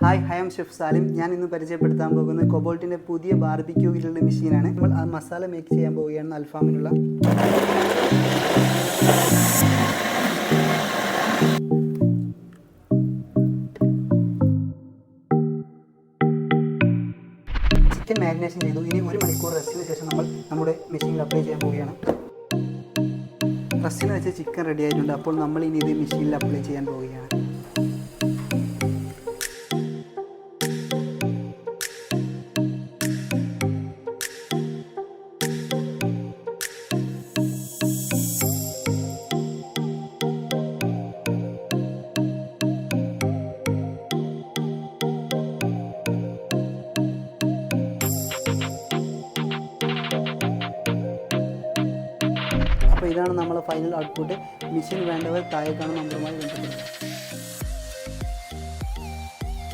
Hi, I am chef Salim. ഞാൻ ഇന്ന് പരിചയപ്പെടുത്താൻ പോകുന്നത് കൊബോൾട്ടിൻ്റെ പുതിയ ബാർബിക്യൂ ഗ്രിൽഡ് മെഷീനാണ്. നമ്മൾ ആ മസാല മേക്ക് ചെയ്യാൻ പോവുകയാണ് അൽഫാമിനുള്ള. ചിക്കൻ മാരിനേഷൻ ചെയ്തു. ഇനി 1 മണിക്കൂർ റെസ്റ്റിന് ശേഷം നമ്മൾ നമ്മുടെ മെഷീനിൽ അപ്ലൈ ചെയ്യാൻ പോവുകയാണ്. റെസ്റ്റിന് വെച്ച് ചിക്കൻ റെഡി ആയിട്ടുണ്ട്. അപ്പോൾ നമ്മൾ ഇനി ഇത് മെഷീനിൽ അപ്ലൈ ചെയ്യാൻ പോവുകയാണ്. അപ്പോൾ ഇതാണ് നമ്മളെ ഫൈനൽ ഔട്ട്പുട്ട്. മെഷീൻ വേണ്ടവർ താഴെ കാണുന്ന നമ്പറുമായി ബന്ധപ്പെടുക.